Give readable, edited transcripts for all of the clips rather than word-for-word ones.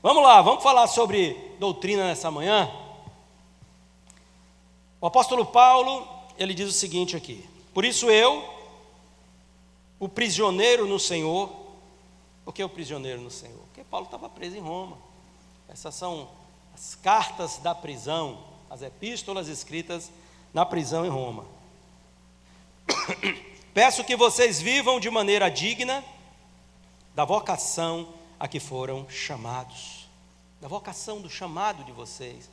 Vamos lá, vamos falar sobre doutrina nessa manhã. O apóstolo Paulo, ele diz o seguinte aqui: por isso eu, o prisioneiro no Senhor. Por que o prisioneiro no Senhor? Porque Paulo estava preso em Roma. Essas são as cartas da prisão, as epístolas escritas na prisão em Roma. Peço que vocês vivam de maneira digna da vocação a que foram chamados, da vocação, do chamado de vocês,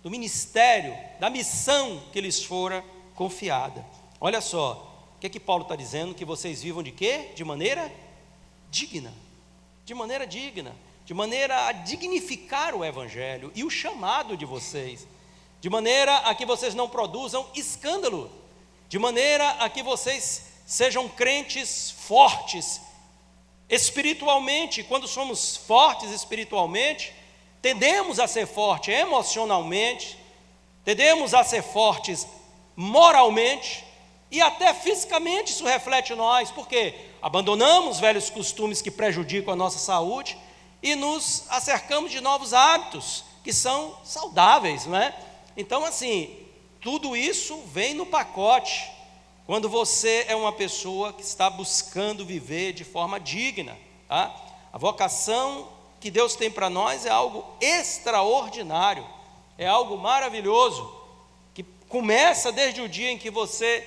do ministério, da missão que lhes fora confiada. Olha só, o que Paulo está dizendo? Que vocês vivam de quê? De maneira digna, de maneira digna, de maneira a dignificar o evangelho e o chamado de vocês, de maneira a que vocês não produzam escândalo, de maneira a que vocês sejam crentes fortes espiritualmente. Quando somos fortes espiritualmente, tendemos a ser fortes emocionalmente, tendemos a ser fortes moralmente e até fisicamente. Isso reflete em nós, porque abandonamos velhos costumes que prejudicam a nossa saúde e nos acercamos de novos hábitos que são saudáveis, não é? Então, assim, tudo isso vem no pacote quando você é uma pessoa que está buscando viver de forma digna, tá? A vocação que Deus tem para nós é algo extraordinário, é algo maravilhoso, que começa desde o dia em que você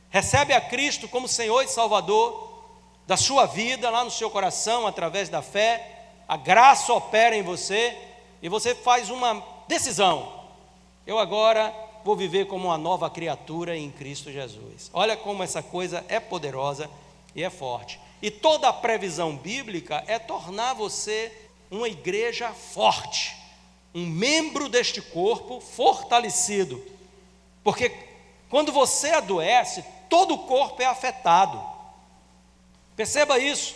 recebe a Cristo como Senhor e Salvador da sua vida, lá no seu coração, através da fé. A graça opera em você e você faz uma decisão: eu agora vou viver como uma nova criatura em Cristo Jesus. Olha como essa coisa é poderosa e é forte. E toda a previsão bíblica é tornar você uma igreja forte, um membro deste corpo fortalecido, porque quando você adoece, todo o corpo é afetado. Perceba isso.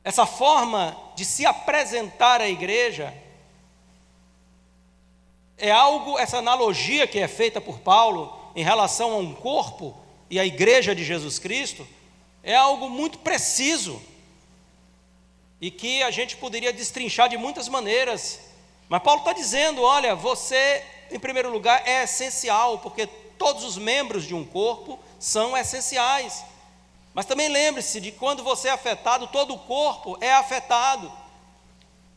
Essa forma de se apresentar à igreja é algo, essa analogia que é feita por Paulo em relação a um corpo e a igreja de Jesus Cristo, é algo muito preciso e que a gente poderia destrinchar de muitas maneiras. Mas Paulo está dizendo: olha, você, em primeiro lugar, é essencial, porque todos os membros de um corpo são essenciais. Mas também lembre-se de que quando você é afetado, todo o corpo é afetado.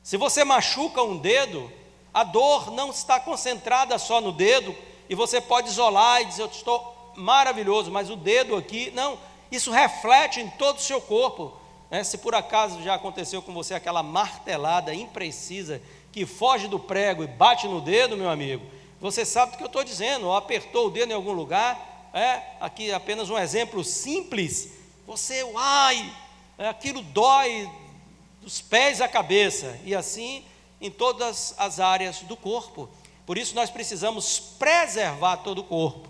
Se você machuca um dedo, a dor não está concentrada só no dedo, e você pode isolar e dizer: eu estou maravilhoso, mas o dedo aqui, não, isso reflete em todo o seu corpo, né? Se por acaso já aconteceu com você aquela martelada imprecisa, que foge do prego e bate no dedo, meu amigo, você sabe do que eu estou dizendo, ou apertou o dedo em algum lugar, aqui apenas um exemplo simples, você, aquilo dói dos pés à cabeça, e assim em todas as áreas do corpo. Por isso nós precisamos preservar todo o corpo.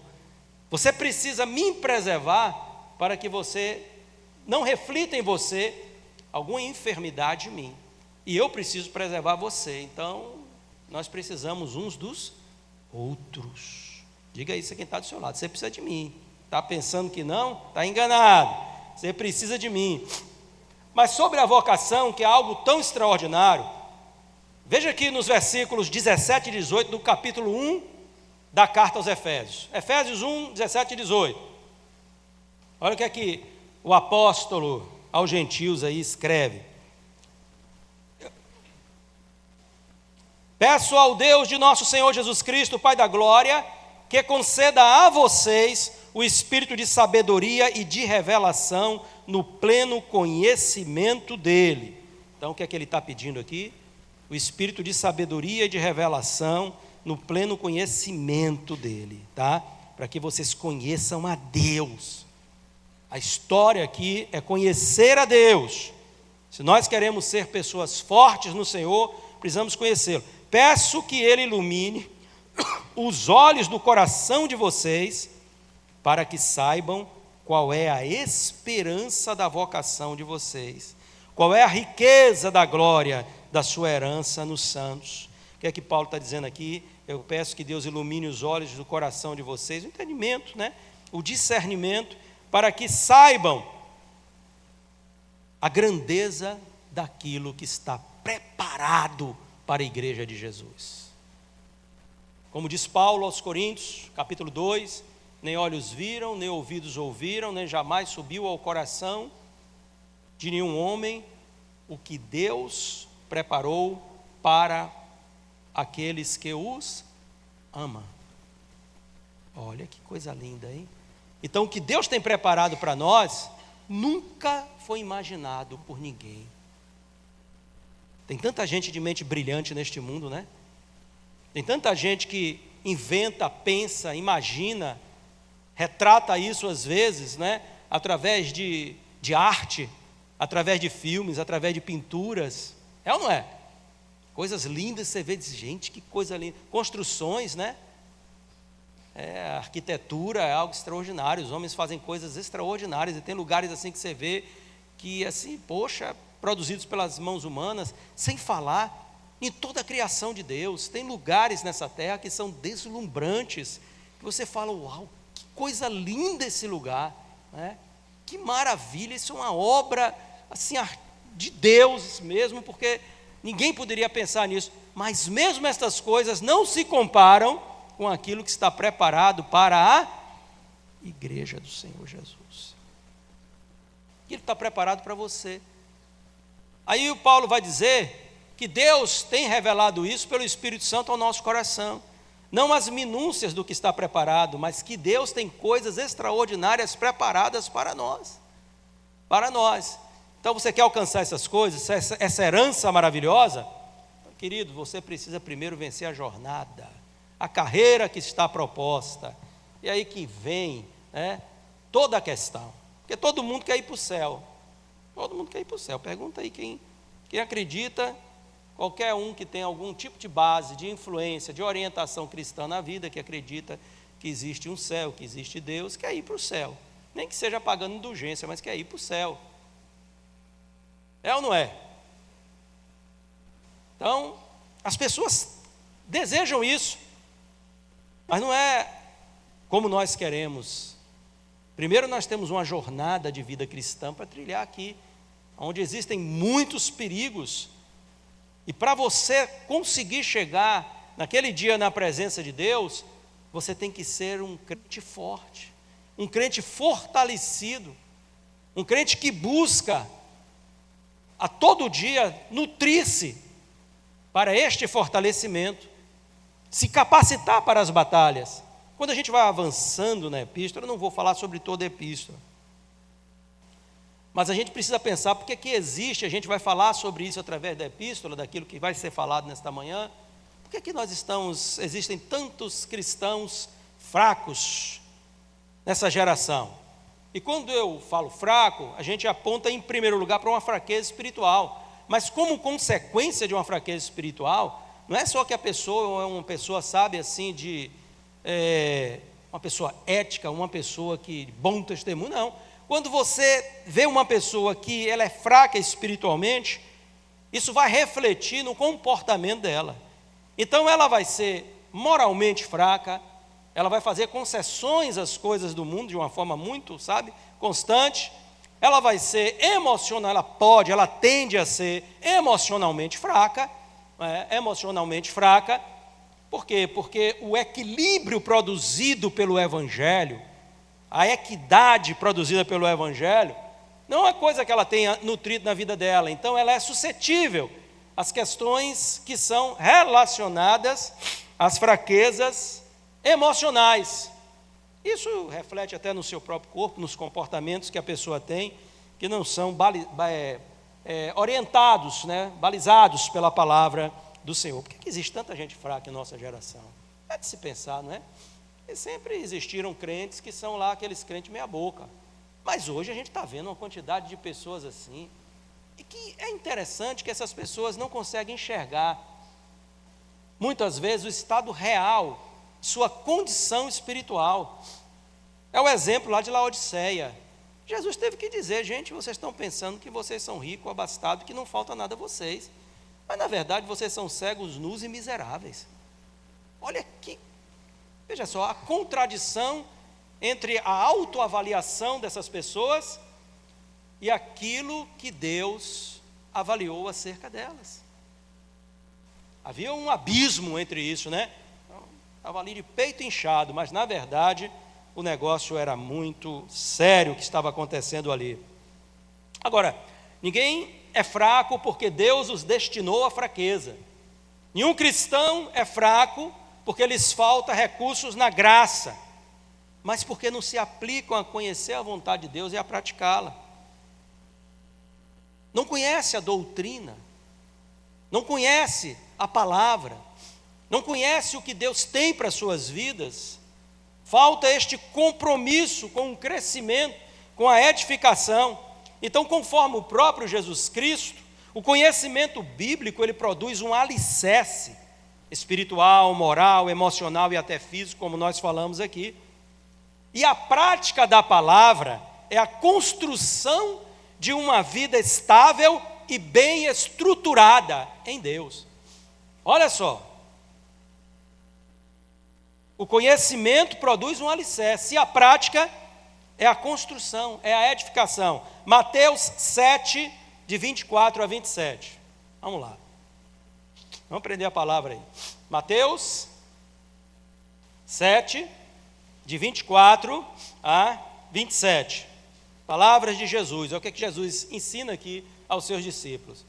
Você precisa me preservar para que você não reflita em você alguma enfermidade em mim. E eu preciso preservar você. Então, nós precisamos uns dos outros. Diga isso a quem está do seu lado: você precisa de mim. Está pensando que não? Está enganado. Você precisa de mim. Mas sobre a vocação, que é algo tão extraordinário, veja aqui nos versículos 17 e 18 do capítulo 1 da carta aos Efésios. Efésios 1, 17 e 18. Olha o que é que o apóstolo aos gentios aí escreve: peço ao Deus de nosso Senhor Jesus Cristo, Pai da glória, que conceda a vocês o espírito de sabedoria e de revelação no pleno conhecimento dele. Então o que é que ele está pedindo aqui? O espírito de sabedoria e de revelação no pleno conhecimento dele, tá? Para que vocês conheçam a Deus. A história aqui é conhecer a Deus. Se nós queremos ser pessoas fortes no Senhor, precisamos conhecê-lo. Peço que ele ilumine os olhos do coração de vocês, para que saibam qual é a esperança da vocação de vocês, qual é a riqueza da glória da sua herança nos santos. O que é que Paulo está dizendo aqui? Eu peço que Deus ilumine os olhos do coração de vocês, o entendimento, né? O discernimento, para que saibam a grandeza daquilo que está preparado para a igreja de Jesus. Como diz Paulo aos Coríntios, capítulo 2, nem olhos viram, nem ouvidos ouviram, nem jamais subiu ao coração de nenhum homem o que Deus preparou para aqueles que os amam. Olha que coisa linda, hein? Então o que Deus tem preparado para nós nunca foi imaginado por ninguém. Tem tanta gente de mente brilhante neste mundo, né? Tem tanta gente que inventa, pensa, imagina, retrata isso às vezes, né? Através de arte, através de filmes, através de pinturas. É ou não é? Coisas lindas, você vê e diz, gente, que coisa linda. Construções, né? A arquitetura é algo extraordinário, os homens fazem coisas extraordinárias, e tem lugares assim que você vê que, assim, poxa, produzidos pelas mãos humanas, sem falar em toda a criação de Deus. Tem lugares nessa terra que são deslumbrantes, que você fala, uau, que coisa linda esse lugar, né? Que maravilha, isso é uma obra, assim, de Deus mesmo, porque ninguém poderia pensar nisso, mas mesmo estas coisas não se comparam com aquilo que está preparado para a igreja do Senhor Jesus. Aquilo está preparado para você. Aí o Paulo vai dizer que Deus tem revelado isso pelo Espírito Santo ao nosso coração. Não as minúcias do que está preparado, mas que Deus tem coisas extraordinárias preparadas para nós. Para nós. Então você quer alcançar essas coisas, essa herança maravilhosa? Querido, você precisa primeiro vencer a jornada, a carreira que está proposta. E aí que vem, né, toda a questão. Porque todo mundo quer ir para o céu. Todo mundo quer ir para o céu. Pergunta aí quem acredita, qualquer um que tem algum tipo de base, de influência, de orientação cristã na vida, que acredita que existe um céu, que existe Deus, quer ir para o céu. Nem que seja pagando indulgência, mas quer ir para o céu. É ou não é? Então, as pessoas desejam isso, mas não é como nós queremos. Primeiro nós temos uma jornada de vida cristã para trilhar aqui, onde existem muitos perigos, e para você conseguir chegar naquele dia na presença de Deus, você tem que ser um crente forte, um crente fortalecido, um crente que busca a todo dia nutrir-se para este fortalecimento, se capacitar para as batalhas. Quando a gente vai avançando na epístola, eu não vou falar sobre toda a epístola, mas a gente precisa pensar porque que existe, a gente vai falar sobre isso através da epístola, daquilo que vai ser falado nesta manhã. Por que existem tantos cristãos fracos nessa geração? E quando eu falo fraco, a gente aponta em primeiro lugar para uma fraqueza espiritual, mas como consequência de uma fraqueza espiritual, não é só que a pessoa é uma pessoa, sabe, assim, uma pessoa ética, uma pessoa que bom testemunho, não. Quando você vê uma pessoa que ela é fraca espiritualmente, isso vai refletir no comportamento dela. Então ela vai ser moralmente fraca, ela vai fazer concessões às coisas do mundo de uma forma muito, sabe, constante. Ela vai ser emocional, ela tende a ser emocionalmente fraca, Por quê? Porque o equilíbrio produzido pelo Evangelho, a equidade produzida pelo Evangelho, não é uma coisa que ela tenha nutrido na vida dela. Então ela é suscetível às questões que são relacionadas às fraquezas emocionais. Isso reflete até no seu próprio corpo, nos comportamentos que a pessoa tem, que não são orientados, né, balizados pela palavra do Senhor. Por que existe tanta gente fraca em nossa geração? É de se pensar, não é? E sempre existiram crentes que são lá aqueles crentes meia boca, mas hoje a gente está vendo uma quantidade de pessoas assim, e que é interessante que essas pessoas não conseguem enxergar, muitas vezes, o estado real, sua condição espiritual. É o exemplo lá de Laodiceia. Jesus teve que dizer, gente, vocês estão pensando que vocês são ricos, abastados, que não falta nada a vocês, mas na verdade vocês são cegos, nus e miseráveis. Olha que, veja só, a contradição entre a autoavaliação dessas pessoas e aquilo que Deus avaliou acerca delas. Havia um abismo entre isso, né? Estava ali de peito inchado, mas na verdade o negócio era muito sério o que estava acontecendo ali. Agora, ninguém é fraco porque Deus os destinou à fraqueza. Nenhum cristão é fraco porque lhes falta recursos na graça, mas porque não se aplicam a conhecer a vontade de Deus e a praticá-la. Não conhece a doutrina, não conhece a palavra, não conhece o que Deus tem para as suas vidas. Falta este compromisso com o crescimento, com a edificação. Então, conforme o próprio Jesus Cristo, o conhecimento bíblico, ele produz um alicerce espiritual, moral, emocional e até físico, como nós falamos aqui. E a prática da palavra é a construção de uma vida estável e bem estruturada em Deus. Olha só, o conhecimento produz um alicerce, e a prática é a construção, é a edificação. Mateus 7, de 24 a 27. Vamos lá. Vamos aprender a palavra aí. Mateus 7, de 24 a 27. Palavras de Jesus. É o que Jesus ensina aqui aos seus discípulos.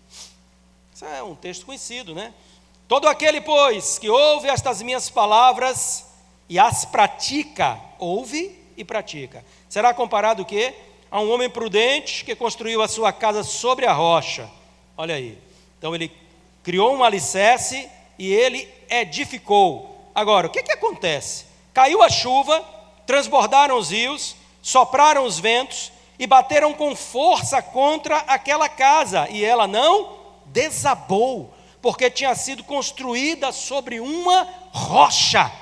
Isso é um texto conhecido, né? Todo aquele, pois, que ouve estas minhas palavras e as pratica, ouve e pratica, será comparado o quê? A um homem prudente que construiu a sua casa sobre a rocha. Olha aí. Então ele criou um alicerce e ele edificou. Agora, o que acontece? Caiu a chuva, transbordaram os rios, sopraram os ventos e bateram com força contra aquela casa, e ela não desabou, porque tinha sido construída sobre uma rocha.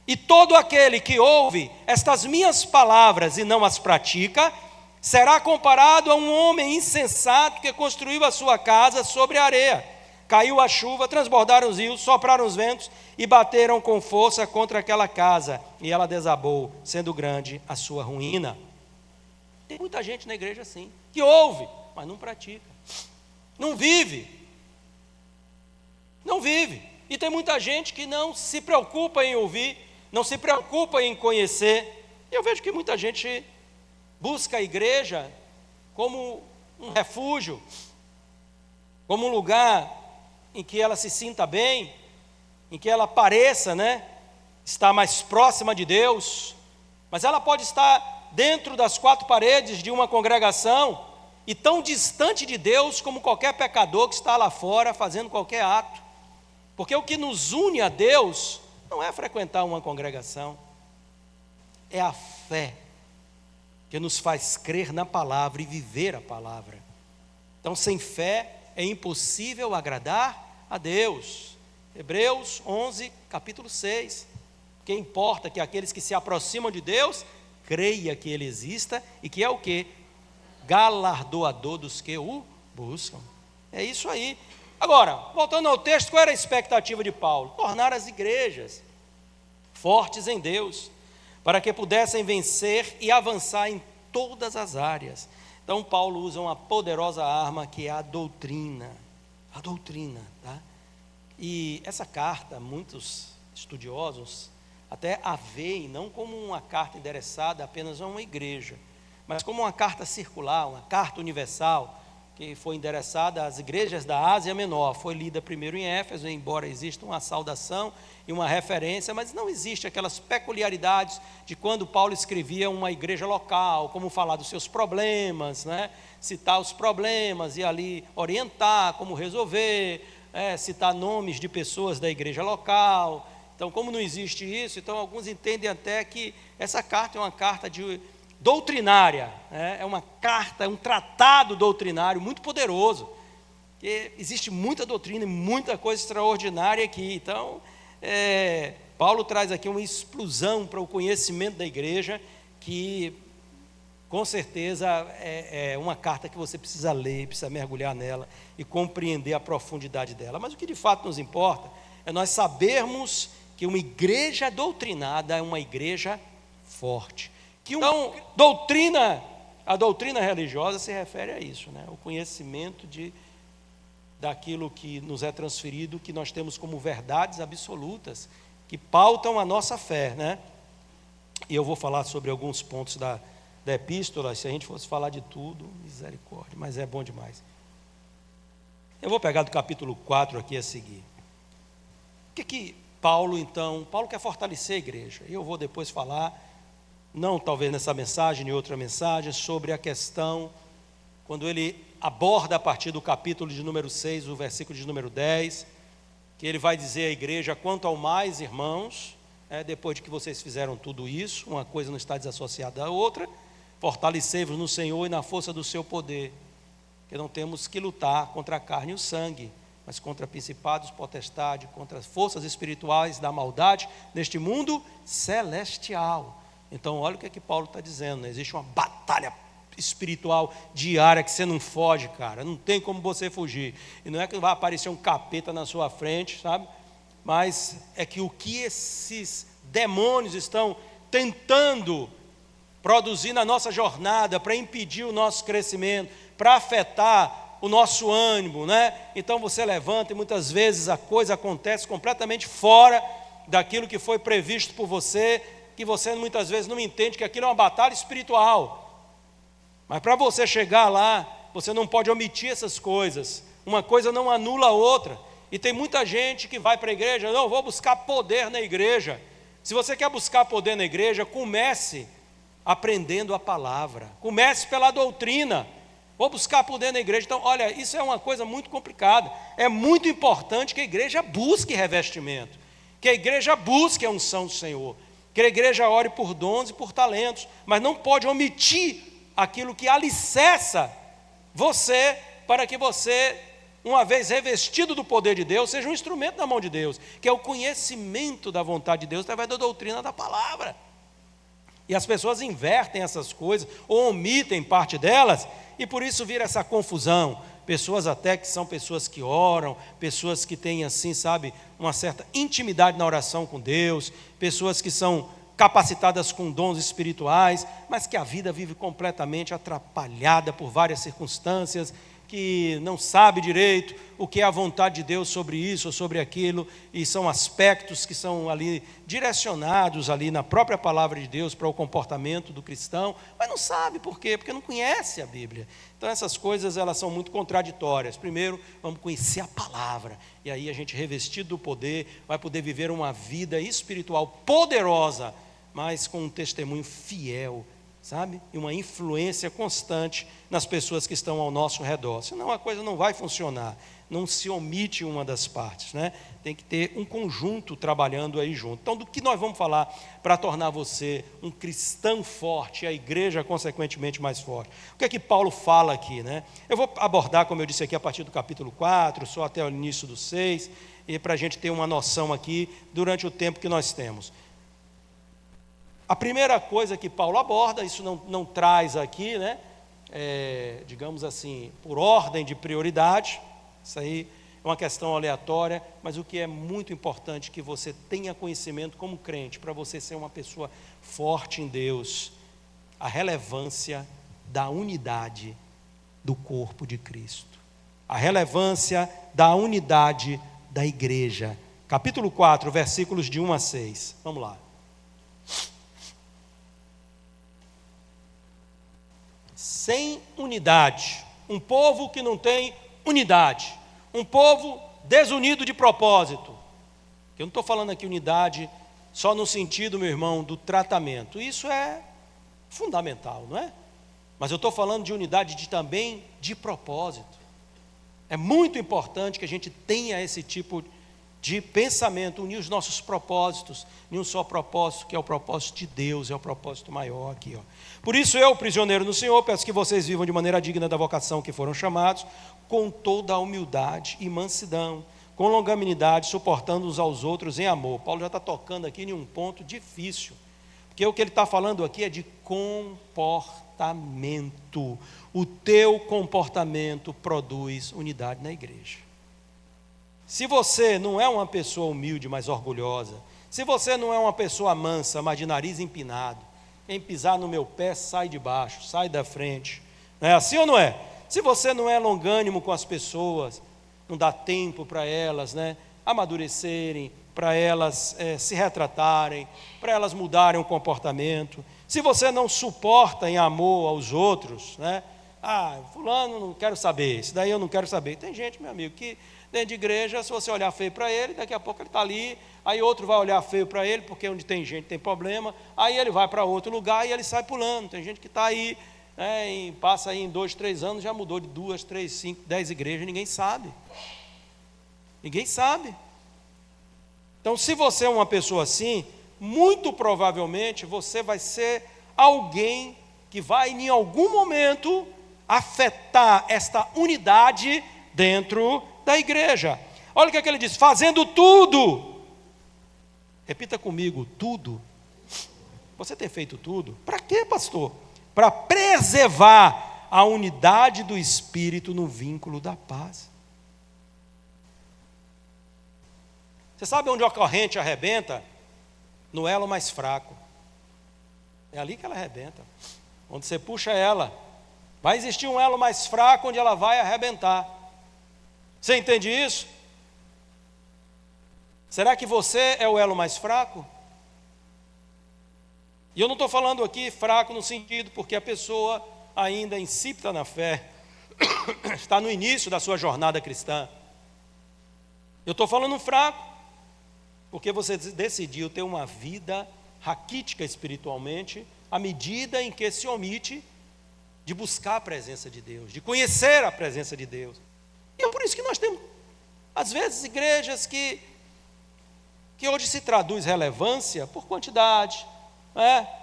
E todo aquele que ouve estas minhas palavras e não as pratica, será comparado a um homem insensato que construiu a sua casa sobre a areia. Caiu a chuva, transbordaram os rios, sopraram os ventos e bateram com força contra aquela casa, e ela desabou, sendo grande a sua ruína. Tem muita gente na igreja assim, que ouve, mas não pratica, não vive. Não vive. E tem muita gente que não se preocupa em ouvir, não se preocupa em conhecer. Eu vejo que muita gente busca a igreja como um refúgio, como um lugar em que ela se sinta bem, em que ela pareça, né, estar mais próxima de Deus, mas ela pode estar dentro das quatro paredes de uma congregação e tão distante de Deus como qualquer pecador que está lá fora fazendo qualquer ato. Porque o que nos une a Deus não é frequentar uma congregação, é a fé que nos faz crer na palavra e viver a palavra. Então, sem fé é impossível agradar a Deus. Hebreus 11, capítulo 6. Que importa que aqueles que se aproximam de Deus creia que Ele exista e que é o quê? Galardoador dos que o buscam. É isso aí. Agora, voltando ao texto, qual era a expectativa de Paulo? Tornar as igrejas fortes em Deus, para que pudessem vencer e avançar em todas as áreas. Então, Paulo usa uma poderosa arma que é a doutrina. A doutrina, tá? E essa carta, muitos estudiosos até a veem não como uma carta endereçada apenas a uma igreja, mas como uma carta circular, uma carta universal, que foi endereçada às igrejas da Ásia Menor. Foi lida primeiro em Éfeso, embora exista uma saudação e uma referência, mas não existe aquelas peculiaridades de quando Paulo escrevia uma igreja local, como falar dos seus problemas, né? Citar os problemas e ali orientar como resolver, citar nomes de pessoas da igreja local. Então, como não existe isso, então alguns entendem até que essa carta é uma carta doutrinária, né? É uma carta, é um tratado doutrinário muito poderoso, porque existe muita doutrina e muita coisa extraordinária aqui. Então, Paulo traz aqui uma explosão para o conhecimento da igreja, que com certeza é uma carta que você precisa ler, precisa mergulhar nela e compreender a profundidade dela. Mas o que de fato nos importa é nós sabermos que uma igreja doutrinada é uma igreja forte. Então, a doutrina religiosa se refere a isso, né? O conhecimento de daquilo que nos é transferido, que nós temos como verdades absolutas, que pautam a nossa fé, né? E eu vou falar sobre alguns pontos da epístola. Se a gente fosse falar de tudo, misericórdia, mas é bom demais. Eu vou pegar do capítulo 4 aqui a seguir. O que Paulo, então, Paulo quer fortalecer a igreja. E eu vou depois falar, não talvez nessa mensagem, em outra mensagem, sobre a questão, quando ele aborda a partir do capítulo de número 6, o versículo de número 10, que ele vai dizer à igreja: quanto ao mais, irmãos, depois de que vocês fizeram tudo isso, uma coisa não está desassociada da outra, fortalecei-vos no Senhor e na força do seu poder, que não temos que lutar contra a carne e o sangue, mas contra principados, potestades, contra as forças espirituais da maldade neste mundo celestial. Então olha o que Paulo está dizendo, né? Existe uma batalha espiritual diária que você não foge, cara, não tem como você fugir, e não é que vai aparecer um capeta na sua frente, sabe? Mas é que o que esses demônios estão tentando produzir na nossa jornada para impedir o nosso crescimento, para afetar o nosso ânimo, né? Então você levanta e muitas vezes a coisa acontece completamente fora daquilo que foi previsto por você, que você muitas vezes não entende que aquilo é uma batalha espiritual. Mas para você chegar lá, você não pode omitir essas coisas. Uma coisa não anula a outra. E tem muita gente que vai para a igreja: não, vou buscar poder na igreja. Se você quer buscar poder na igreja, comece aprendendo a palavra, comece pela doutrina. Vou buscar poder na igreja. Então, olha, isso é uma coisa muito complicada. É muito importante que a igreja busque revestimento, que a igreja busque a unção do Senhor, que a igreja ore por dons e por talentos, mas não pode omitir aquilo que alicerça você, para que você, uma vez revestido do poder de Deus, seja um instrumento na mão de Deus, que é o conhecimento da vontade de Deus através da doutrina da palavra. E as pessoas invertem essas coisas, ou omitem parte delas, e por isso vira essa confusão. Pessoas até que são pessoas que oram, pessoas que têm assim, sabe, uma certa intimidade na oração com Deus, pessoas que são capacitadas com dons espirituais, mas que a vida vive completamente atrapalhada por várias circunstâncias, que não sabe direito o que é a vontade de Deus sobre isso ou sobre aquilo, e são aspectos que são ali direcionados ali na própria palavra de Deus para o comportamento do cristão, mas não sabe por quê, porque não conhece a Bíblia. Então essas coisas, elas são muito contraditórias. Primeiro, vamos conhecer a palavra, e aí a gente, revestido do poder, vai poder viver uma vida espiritual poderosa, mas com um testemunho fiel, sabe? E uma influência constante nas pessoas que estão ao nosso redor. Senão a coisa não vai funcionar. Não se omite uma das partes, né? Tem que ter um conjunto trabalhando aí junto. Então, do que nós vamos falar para tornar você um cristão forte e a igreja, consequentemente, mais forte? O que é que Paulo fala aqui, né? Eu vou abordar, como eu disse aqui, a partir do capítulo 4, só até o início do 6, e para a gente ter uma noção aqui durante o tempo que nós temos. A primeira coisa que Paulo aborda, isso não traz aqui, né? Digamos assim, por ordem de prioridade, isso aí é uma questão aleatória, mas o que é muito importante que você tenha conhecimento como crente, para você ser uma pessoa forte em Deus, a relevância da unidade do corpo de Cristo, a relevância da unidade da igreja. Capítulo 4, versículos de 1 a 6, vamos lá. Sem unidade, um povo que não tem unidade, um povo desunido de propósito. Eu não estou falando aqui unidade só no sentido, meu irmão, do tratamento, isso é fundamental, não é? Mas eu estou falando de unidade também de propósito. É muito importante que a gente tenha esse tipo de pensamento, unir os nossos propósitos em um só propósito, que é o propósito de Deus, é o propósito maior aqui, ó. Por isso eu, prisioneiro no Senhor, peço que vocês vivam de maneira digna da vocação que foram chamados, com toda a humildade e mansidão, com longanimidade, suportando uns aos outros em amor. Paulo já está tocando aqui em um ponto difícil, porque o que ele está falando aqui é de comportamento. O teu comportamento produz unidade na igreja. Se você não é uma pessoa humilde, mas orgulhosa, se você não é uma pessoa mansa, mas de nariz empinado, quem pisar no meu pé sai de baixo, sai da frente, não é assim ou não é? Se você não é longânimo com as pessoas, não dá tempo para elas, né, amadurecerem, para elas se retratarem, para elas mudarem o comportamento. Se você não suporta em amor aos outros, né, fulano não quero saber, isso daí eu não quero saber. Tem gente, meu amigo, que dentro de igreja, se você olhar feio para ele, daqui a pouco ele está ali, aí outro vai olhar feio para ele, porque onde tem gente tem problema, aí ele vai para outro lugar e ele sai pulando. Tem gente que está aí, né, e passa aí em 2, 3 anos, já mudou de 2, 3, 5, 10 igrejas, ninguém sabe. Ninguém sabe. Então, se você é uma pessoa assim, muito provavelmente você vai ser alguém que vai, em algum momento, afetar esta unidade dentro da igreja. Olha o que ele diz: fazendo tudo. Repita comigo: tudo. Você tem feito tudo? Para quê, pastor? Para preservar a unidade do Espírito no vínculo da paz. Você sabe onde a corrente arrebenta? No elo mais fraco. É ali que ela arrebenta. Onde você puxa ela, vai existir um elo mais fraco onde ela vai arrebentar. Você entende isso? Será que você é o elo mais fraco? E eu não estou falando aqui fraco no sentido porque a pessoa ainda insípida na fé, está no início da sua jornada cristã. Eu estou falando fraco porque você decidiu ter uma vida raquítica espiritualmente, à medida em que se omite de buscar a presença de Deus, de conhecer a presença de Deus. E é por isso que nós temos, às vezes, igrejas que hoje se traduz relevância por quantidade,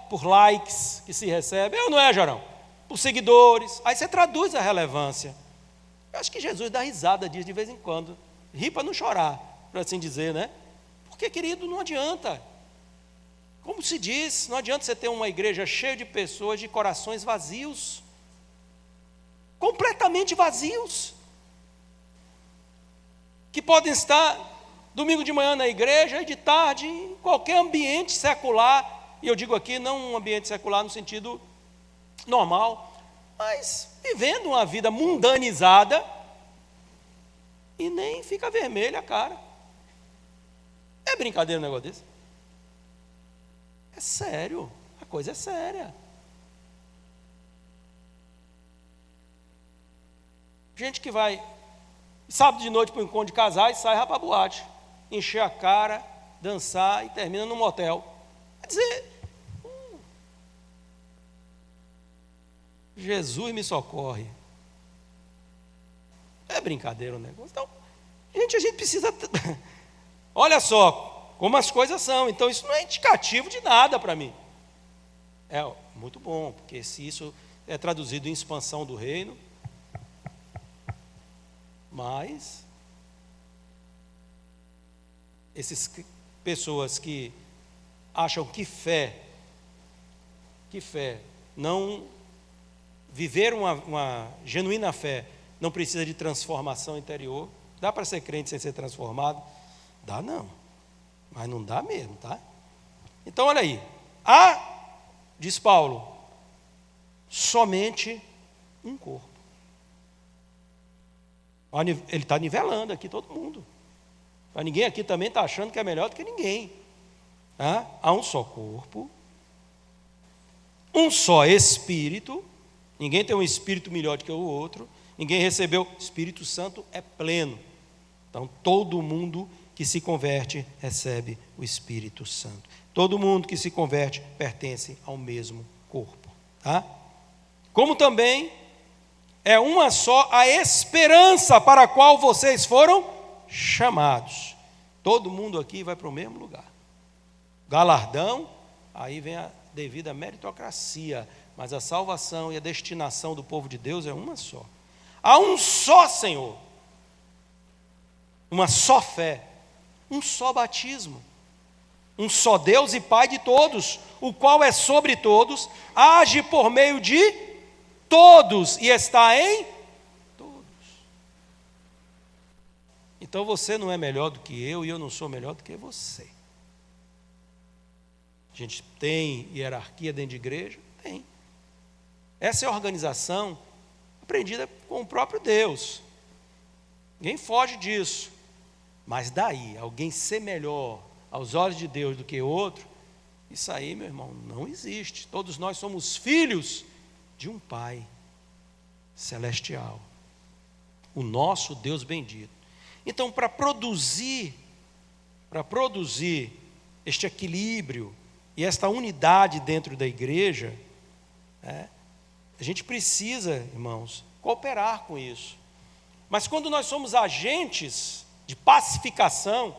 por likes que se recebem, ou não é, Jorão? Por seguidores, aí você traduz a relevância. Eu acho que Jesus dá risada disso de vez em quando, ri para não chorar, para assim dizer, né? Porque, querido, não adianta. Como se diz, não adianta você ter uma igreja cheia de pessoas de corações vazios, completamente vazios, que podem estar domingo de manhã na igreja e de tarde em qualquer ambiente secular, e eu digo aqui não um ambiente secular no sentido normal, mas vivendo uma vida mundanizada e nem fica vermelha a cara. É brincadeira um negócio desse? É sério, a coisa é séria. Gente que vai sábado de noite para o encontro de casais, sai para a boate, encher a cara, dançar e termina num motel. Quer dizer, Jesus me socorre. É brincadeira o negócio. Então, a gente precisa... Olha só como as coisas são. Então, isso não é indicativo de nada para mim. É muito bom, porque se isso é traduzido em expansão do reino, mas essas pessoas que acham que fé não viver uma genuína fé não precisa de transformação interior. Dá para ser crente sem ser transformado? Dá não, mas não dá mesmo, tá? Então olha aí, diz Paulo, somente um corpo. Ele está nivelando aqui todo mundo. Mas ninguém aqui também está achando que é melhor do que ninguém. Há um só corpo, um só Espírito. Ninguém tem um Espírito melhor do que o outro. Ninguém recebeu. O Espírito Santo é pleno. Então todo mundo que se converte recebe o Espírito Santo. Todo mundo que se converte pertence ao mesmo corpo. Como também é uma só a esperança para a qual vocês foram chamados. Todo mundo aqui vai para o mesmo lugar. Galardão, aí vem a devida meritocracia, mas a salvação e a destinação do povo de Deus é uma só. Há um só Senhor, uma só fé, um só batismo, um só Deus e Pai de todos, o qual é sobre todos, age por meio de todos e está em todos. Então você não é melhor do que eu e eu não sou melhor do que você. A gente tem hierarquia dentro de igreja? Tem. Essa é a organização aprendida com o próprio Deus. Ninguém foge disso. Mas daí, alguém ser melhor aos olhos de Deus do que outro, isso aí, meu irmão, não existe. Todos nós somos filhos de um Pai celestial, o nosso Deus bendito. Então, para produzir este equilíbrio e esta unidade dentro da igreja, a gente precisa, irmãos, cooperar com isso. Mas quando nós somos agentes de pacificação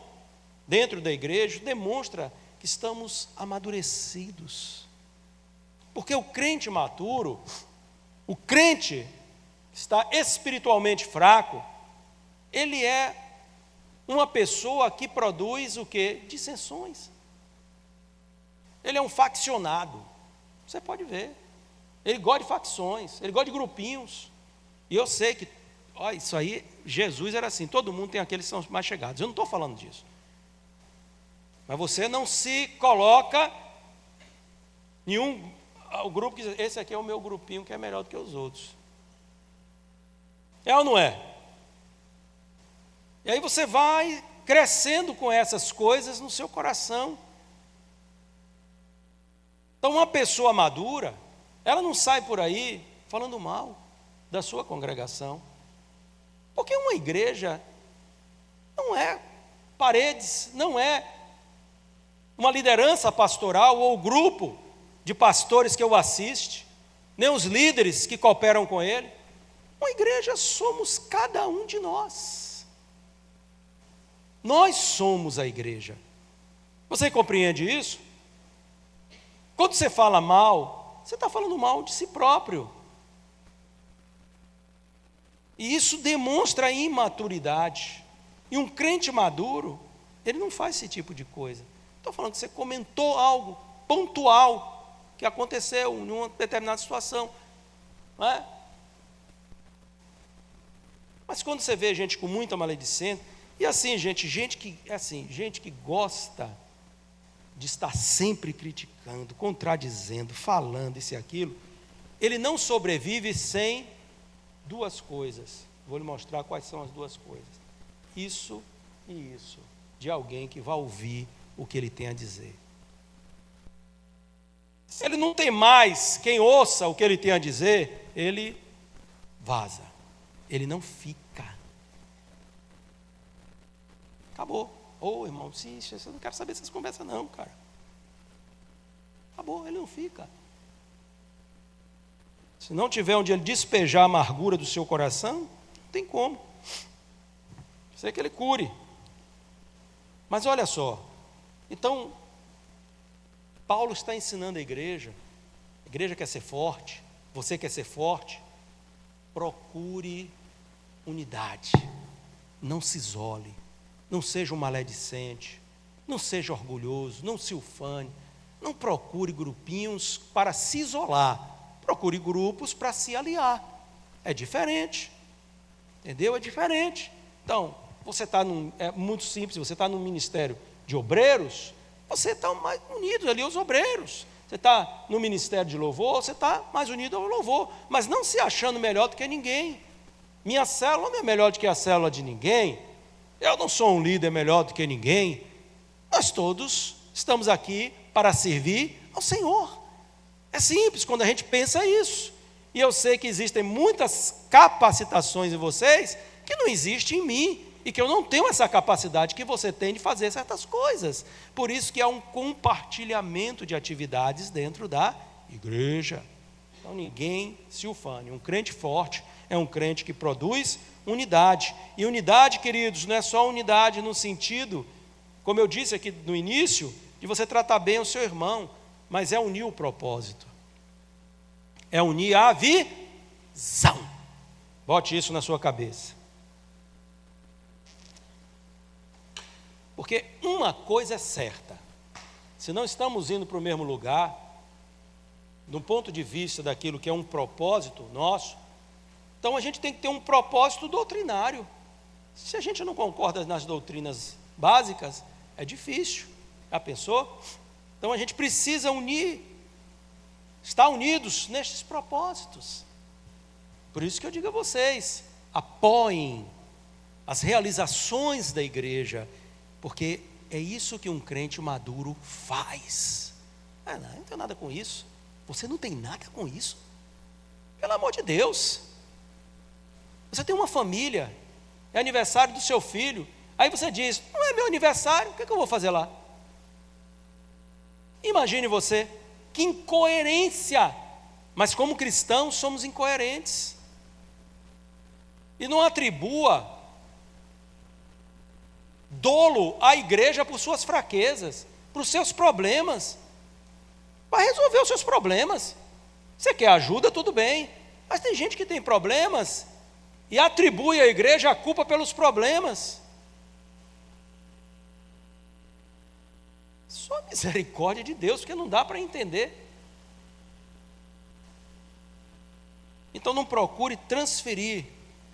dentro da igreja, demonstra que estamos amadurecidos. Porque o crente maturo, o crente que está espiritualmente fraco, ele é uma pessoa que produz o quê? Dissensões. Ele é um faccionado. Você pode ver. Ele gosta de facções, ele gosta de grupinhos. E eu sei que, olha, isso aí, Jesus era assim, todo mundo tem aqueles que são mais chegados. Eu não estou falando disso. Mas você não se coloca em o grupo que diz, esse aqui é o meu grupinho que é melhor do que os outros. É ou não é? E aí você vai crescendo com essas coisas no seu coração. Então uma pessoa madura, ela não sai por aí falando mal da sua congregação. Porque uma igreja não é paredes, não é uma liderança pastoral ou grupo de pastores que eu assiste, nem os líderes que cooperam com ele. Uma igreja somos cada um de nós. Nós somos a igreja. Você compreende isso? Quando você fala mal, você está falando mal de si próprio. E isso demonstra imaturidade. E um crente maduro, ele não faz esse tipo de coisa. Estou falando que você comentou algo pontual que aconteceu em uma determinada situação. Não é? Mas quando você vê gente com muita maledicência, e assim, gente que gosta de estar sempre criticando, contradizendo, falando isso e aquilo, ele não sobrevive sem duas coisas. Vou lhe mostrar quais são as duas coisas. Isso e isso, de alguém que vai ouvir o que ele tem a dizer. Se ele não tem mais quem ouça o que ele tem a dizer, ele vaza, ele não fica. Acabou. Ô, irmão, eu não quero saber dessas conversas não, cara. Acabou, ele não fica. Se não tiver onde ele despejar a amargura do seu coração, não tem como. Sei que ele cure. Mas olha só, então, Paulo está ensinando a igreja quer ser forte, você quer ser forte, procure unidade, não se isole, não seja um maledicente, não seja orgulhoso, não se ufane, não procure grupinhos para se isolar, procure grupos para se aliar, é diferente, entendeu? É diferente. Então, você está é muito simples, você está num ministério de obreiros, você está mais unido ali aos obreiros. Você está no ministério de louvor, você está mais unido ao louvor, mas não se achando melhor do que ninguém. Minha célula não é melhor do que a célula de ninguém, eu não sou um líder melhor do que ninguém. Nós todos estamos aqui para servir ao Senhor. É simples quando a gente pensa isso. E eu sei que existem muitas capacitações em vocês que não existem em mim, e que eu não tenho essa capacidade que você tem de fazer certas coisas. Por isso que há um compartilhamento de atividades dentro da igreja. Então ninguém se ufane. Um crente forte é um crente que produz unidade. E unidade, queridos, não é só unidade no sentido, como eu disse aqui no início, de você tratar bem o seu irmão, mas é unir o propósito. É unir a visão. Bote isso na sua cabeça. Porque uma coisa é certa, se não estamos indo para o mesmo lugar, do ponto de vista daquilo que é um propósito nosso, então a gente tem que ter um propósito doutrinário. Se a gente não concorda nas doutrinas básicas, é difícil. Já pensou? Então a gente precisa unir, estar unidos nestes propósitos. Por isso que eu digo a vocês, apoiem as realizações da igreja, porque é isso que um crente maduro faz. Ah, não tenho nada com isso. Você não tem nada com isso? Pelo amor de Deus. Você tem uma família, é aniversário do seu filho, aí você diz, não é meu aniversário, o que eu vou fazer lá? Imagine você, que incoerência, mas como cristãos somos incoerentes. E não atribua dolo à igreja por suas fraquezas, por seus problemas. Vai resolver os seus problemas. Você quer ajuda, tudo bem, mas tem gente que tem problemas e atribui à igreja a culpa pelos problemas. Só a misericórdia de Deus, porque não dá para entender. Então não procure transferir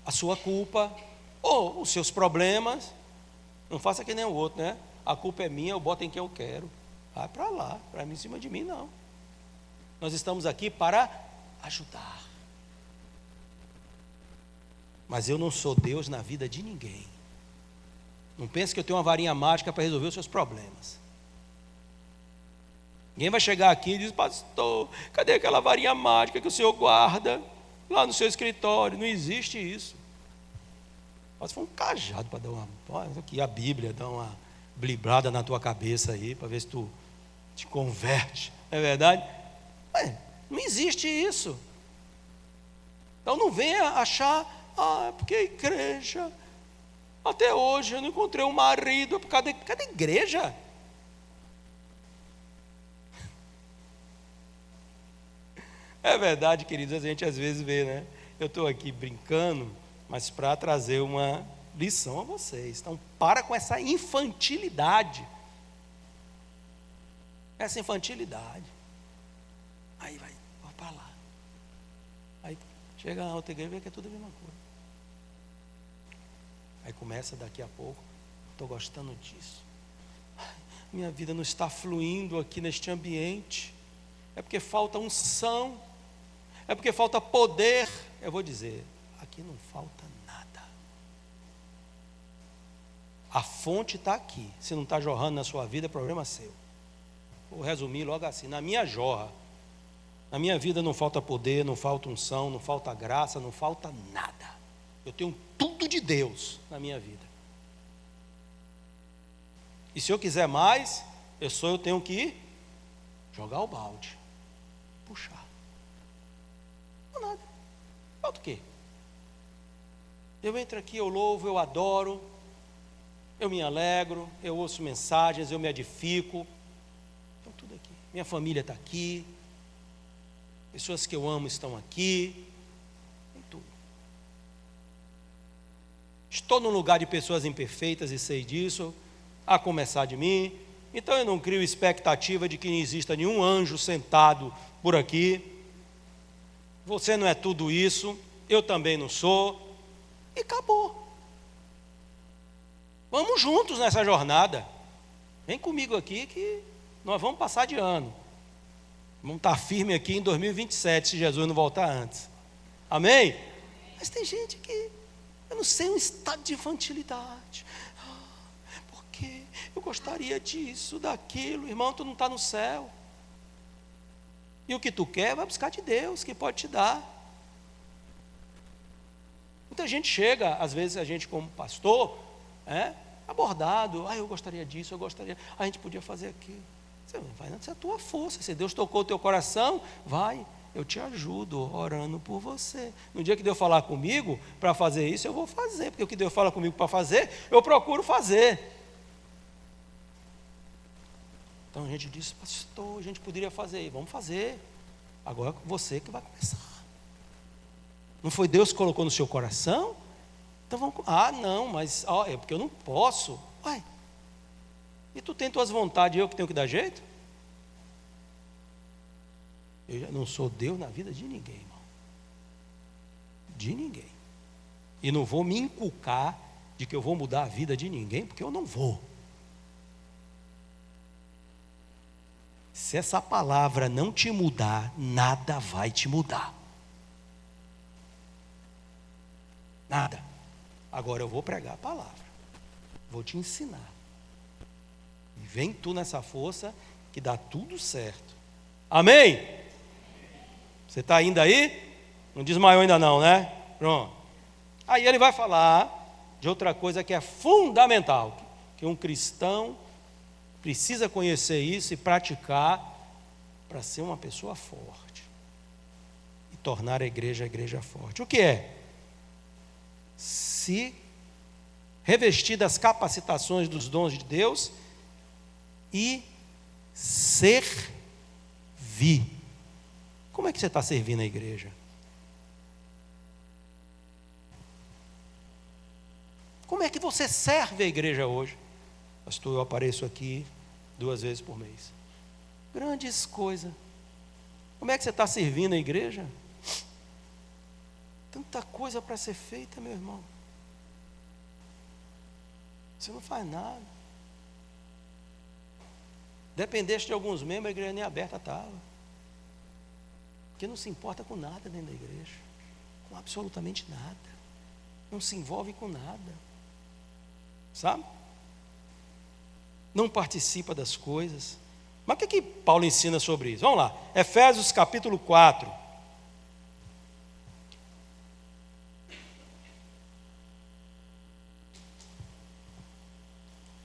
a sua culpa ou os seus problemas. Não faça que nem o outro, né? A culpa é minha, eu boto em quem eu quero. Vai para lá, para mim, em cima de mim, não. Nós estamos aqui para ajudar. Mas eu não sou Deus na vida de ninguém. Não pense que eu tenho uma varinha mágica para resolver os seus problemas. Ninguém vai chegar aqui e dizer, pastor, cadê aquela varinha mágica que o senhor guarda lá no seu escritório? Não existe isso. Mas foi um cajado para dar uma... Olha aqui a Bíblia, dá uma blibrada na tua cabeça aí, para ver se tu te converte. Não é verdade? Não existe isso. Então não venha achar, porque a igreja, até hoje eu não encontrei um marido, por causa da igreja. É verdade, queridos, a gente às vezes vê, né? Eu estou aqui brincando, mas para trazer uma lição a vocês. Então, para com essa infantilidade. Essa infantilidade. Aí vai para lá. Aí chega na outra igreja e vê que é tudo a mesma coisa. Aí começa daqui a pouco, estou gostando disso. Minha vida não está fluindo aqui neste ambiente. É porque falta unção. É porque falta poder. Eu vou dizer, aqui não falta nada. A fonte está aqui. Se não está jorrando na sua vida, é problema seu. Vou resumir logo assim, na minha jorra. Na minha vida não falta poder, não falta unção, não falta graça, não falta nada. Eu tenho tudo de Deus na minha vida. E se eu quiser mais, eu tenho que jogar o balde, puxar. Não nada. Falta o quê? Eu entro aqui, eu louvo, eu adoro, eu me alegro, eu ouço mensagens, eu me edifico. Então tudo aqui. Minha família está aqui. Pessoas que eu amo estão aqui. Tem tudo. Estou num lugar de pessoas imperfeitas e sei disso, a começar de mim. Então eu não crio expectativa de que não exista nenhum anjo sentado por aqui. Você não é tudo isso, eu também não sou. E acabou. Vamos juntos nessa jornada. Vem comigo aqui que nós vamos passar de ano. Vamos estar firme aqui em 2027, se Jesus não voltar antes. Amém? Mas tem gente que, eu não sei, um estado de infantilidade. Porque eu gostaria disso, daquilo. Irmão, tu não está no céu. E o que tu quer, vai buscar de Deus, que pode te dar. Muita gente chega, às vezes a gente como pastor, abordado, eu gostaria disso, eu gostaria, a gente podia fazer aquilo. Você vai na tua força, se Deus tocou o teu coração, vai, eu te ajudo, orando por você. No dia que Deus falar comigo, para fazer isso, eu vou fazer, porque o que Deus fala comigo para fazer, eu procuro fazer. Então a gente disse, pastor, a gente poderia fazer, vamos fazer. Agora você que vai começar. Não foi Deus que colocou no seu coração? Então vamos. Não, mas é porque eu não posso. E tu tem tuas vontades, eu que tenho que dar jeito? Eu já não sou Deus na vida de ninguém, irmão. De ninguém. E não vou me inculcar de que eu vou mudar a vida de ninguém, porque eu não vou. Se essa palavra não te mudar, nada vai te mudar. Nada. Agora eu vou pregar a palavra, vou te ensinar. E vem tu nessa força que dá tudo certo. Amém? Você está ainda aí? Não desmaiou ainda não, né? Pronto. Aí ele vai falar de outra coisa que é fundamental, que um cristão precisa conhecer isso e praticar para ser uma pessoa forte e tornar a igreja forte. O que é? Se revestir das capacitações dos dons de Deus e servir. Como é que você está servindo a igreja? Como é que você serve a igreja hoje? Pastor, eu apareço aqui 2 vezes por mês. Grandes coisas. Como é que você está servindo a igreja? Tanta coisa para ser feita, meu irmão. Você não faz nada. Dependesse de alguns membros, a igreja nem aberta estava. Porque não se importa com nada dentro da igreja. Com absolutamente nada. Não se envolve com nada. Sabe? Não participa das coisas. Mas o que Paulo ensina sobre isso? Vamos lá. Efésios capítulo 4.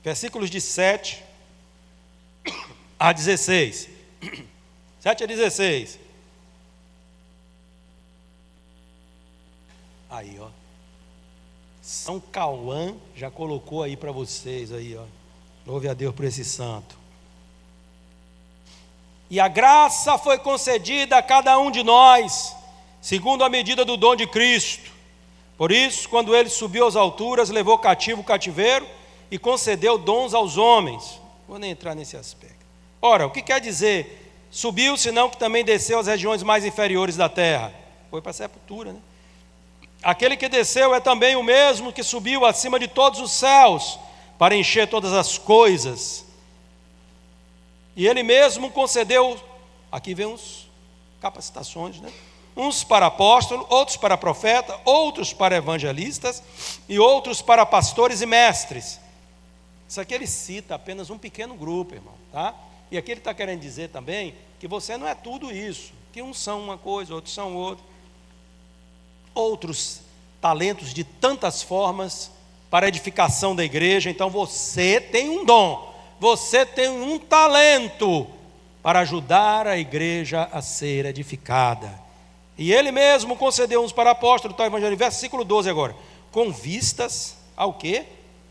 Versículos de 7 a 16. 7 a 16. Aí, ó. São Cauã já colocou aí para vocês aí, ó. Louve a Deus por esse santo. E a graça foi concedida a cada um de nós, segundo a medida do dom de Cristo. Por isso, quando ele subiu às alturas, levou cativo o cativeiro e concedeu dons aos homens. Vou nem entrar nesse aspecto. Ora, o que quer dizer? Subiu, senão que também desceu às regiões mais inferiores da terra. Foi para a sepultura, né? Aquele que desceu é também o mesmo que subiu acima de todos os céus, para encher todas as coisas. E ele mesmo concedeu, aqui vem uns capacitações, né? Uns para apóstolo, outros para profeta, outros para evangelistas e outros para pastores e mestres. Isso aqui ele cita apenas um pequeno grupo, irmão, tá? E aqui ele está querendo dizer também que você não é tudo isso, que uns são uma coisa, outros são outra. Outros talentos de tantas formas para a edificação da igreja. Então você tem um dom, você tem um talento para ajudar a igreja a ser edificada. E ele mesmo concedeu uns para apóstolo, tal evangelho, versículo 12 agora, com vistas ao quê?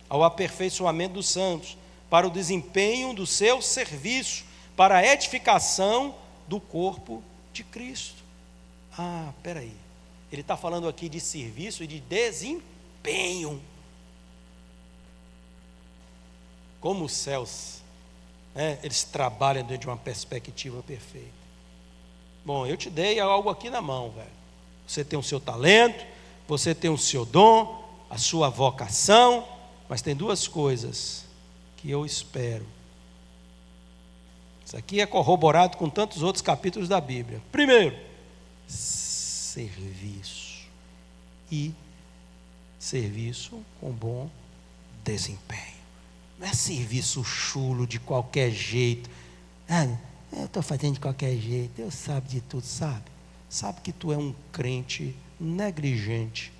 Ao aperfeiçoamento dos santos, para o desempenho do seu serviço, para a edificação do corpo de Cristo. Ah, peraí. Ele está falando aqui de serviço e de desempenho. Como os céus, né, eles trabalham dentro de uma perspectiva perfeita. Bom, eu te dei algo aqui na mão, velho. Você tem o seu talento, você tem o seu dom, a sua vocação, mas tem 2 coisas que eu espero. Isso aqui é corroborado com tantos outros capítulos da Bíblia. Primeiro, serviço. E serviço com bom desempenho. Não é serviço chulo de qualquer jeito. Eu estou fazendo de qualquer jeito. Deus sabe de tudo, sabe? Sabe que tu é um crente negligente.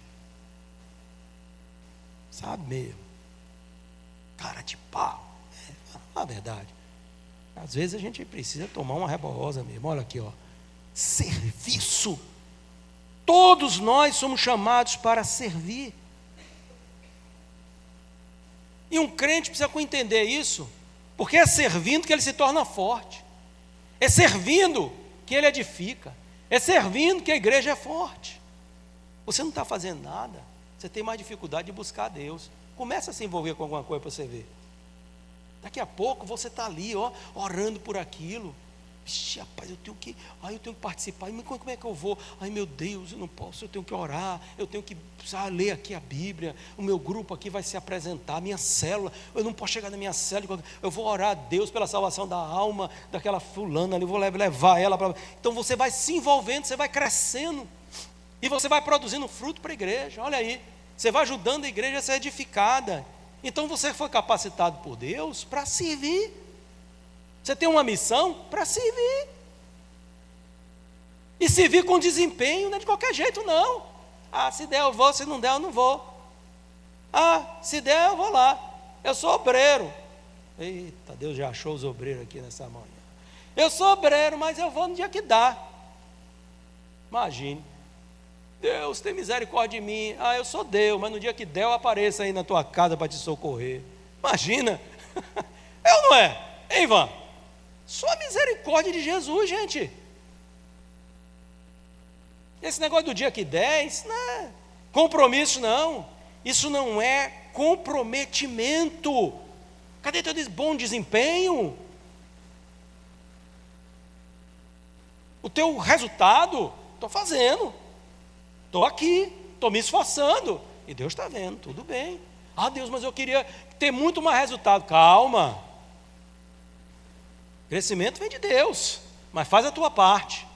Sabe mesmo? Cara de pau. É a verdade. Às vezes a gente precisa tomar uma reborosa mesmo. Olha aqui, ó. Serviço. Todos nós somos chamados para servir. E um crente precisa entender isso, porque é servindo que ele se torna forte. É servindo que ele edifica. É servindo que a igreja é forte. Você não está fazendo nada, você tem mais dificuldade de buscar a Deus. Começa a se envolver com alguma coisa para você ver. Daqui a pouco você está ali, ó, orando por aquilo. Vixe, rapaz, eu tenho que participar. Mas como é que eu vou? Ai, meu Deus, eu não posso, eu tenho que orar, eu tenho que ler aqui a Bíblia, o meu grupo aqui vai se apresentar, a minha célula, eu não posso chegar na minha célula, eu vou orar a Deus pela salvação da alma daquela fulana ali, vou levar ela para... Então você vai se envolvendo, você vai crescendo, e você vai produzindo fruto para a igreja. Olha aí, Você vai ajudando a igreja a ser edificada. Então você foi capacitado por Deus para servir. Você tem uma missão para servir. E servir com desempenho, não é de qualquer jeito não. Se der eu vou, se não der eu não vou. Se der eu vou lá. Eu sou obreiro. Eita, Deus já achou os obreiros aqui nessa manhã. Eu sou obreiro, mas eu vou no dia que dá. Imagine. Deus tem misericórdia de mim. Eu sou Deus, mas no dia que der eu apareço aí na tua casa para te socorrer. Imagina. É ou não é? Hein, Ivan? Só a misericórdia de Jesus, gente. Esse negócio do dia que der, isso não é compromisso, não. Isso não é comprometimento. Cadê teu bom desempenho? O teu resultado? Estou fazendo. Estou aqui. Estou me esforçando. E Deus está vendo, tudo bem. Deus, mas eu queria ter muito mais resultado. Calma. Crescimento vem de Deus. Mas faz a tua parte.